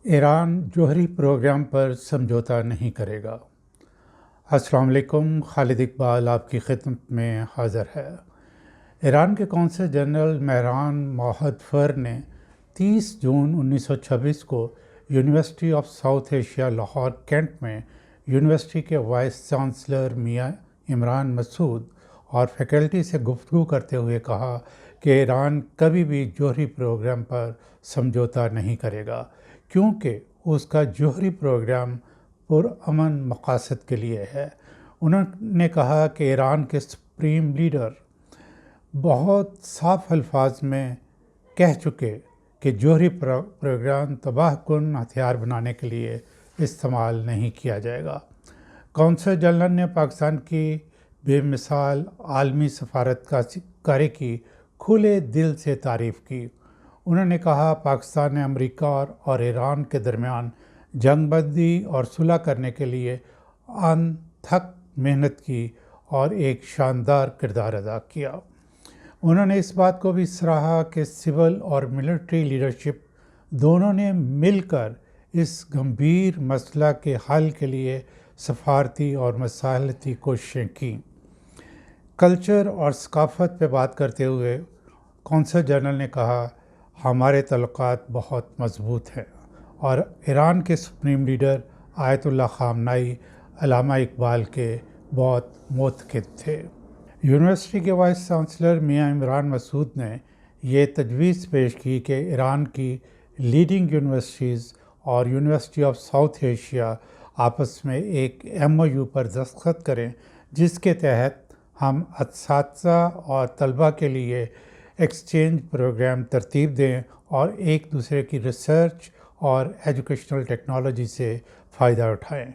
ایران جوہری پروگرام پر سمجھوتا نہیں کرے گا۔ السلام علیکم، خالد اقبال آپ کی خدمت میں حاضر ہے۔ ایران کے قونصل جنرل مہران موہدفر نے 30 جون 1926 کو university of South Asia Lahore cantt میں یونیورسٹی کے وائس چانسلر میاں عمران مسعود اور فیکلٹی سے گفتگو کرتے ہوئے کہا کہ ایران کبھی بھی جوہری پروگرام پر سمجھوتا نہیں کرے گا، کیونکہ اس کا جوہری پروگرام پرامن مقاصد کے لیے ہے۔ انہوں نے کہا کہ ایران کے سپریم لیڈر بہت صاف الفاظ میں کہہ چکے کہ جوہری پروگرام تباہ کن ہتھیار بنانے کے لیے استعمال نہیں کیا جائے گا۔ قونصل جنرل نے پاکستان کی بے مثال عالمی سفارت کاری کی کھلے دل سے تعریف کی۔ انہوں نے کہا پاکستان نے امریکہ اور ایران کے درمیان جنگ بندی اور صلح کرنے کے لیے انتھک محنت کی اور ایک شاندار کردار ادا کیا۔ انہوں نے اس بات کو بھی سراہا کہ سول اور ملٹری لیڈرشپ دونوں نے مل کر اس گمبھیر مسئلہ کے حل کے لیے سفارتی اور مصالحتی کوششیں کیں۔ کلچر اور ثقافت پہ بات کرتے ہوئے قونصل جنرل نے کہا ہمارے تعلقات بہت مضبوط ہیں اور ایران کے سپریم لیڈر آیت اللہ خامنائی علامہ اقبال کے بہت معتقد تھے۔ یونیورسٹی کے وائس چانسلر میاں عمران مسعود نے یہ تجویز پیش کی کہ ایران کی لیڈنگ یونیورسٹیز اور یونیورسٹی آف ساؤتھ ایشیا آپس میں ایک MOU پر دستخط کریں، جس کے تحت ہم اساتذہ اور طلباء کے لیے ایکسچینج پروگرام ترتیب دیں اور ایک دوسرے کی ریسرچ اور ایجوکیشنل ٹیکنالوجی سے فائدہ اٹھائیں۔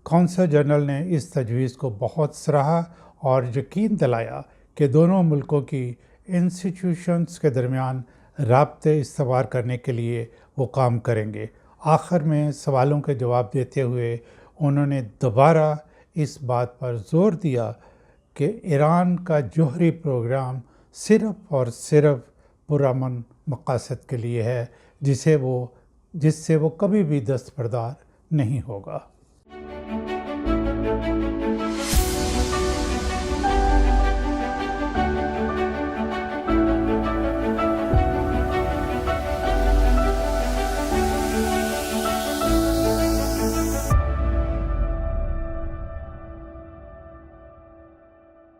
قونصل جنرل نے اس تجویز کو بہت سراہا اور یقین دلایا کہ دونوں ملکوں کی انسٹیٹیوشنز کے درمیان رابطے استوار کرنے کے لیے وہ کام کریں گے۔ آخر میں سوالوں کے جواب دیتے ہوئے انہوں نے دوبارہ اس بات پر زور دیا کہ ایران کا جوہری پروگرام صرف اور صرف پرامن مقاصد کے لیے ہے، جس سے وہ کبھی بھی دستبردار نہیں ہوگا۔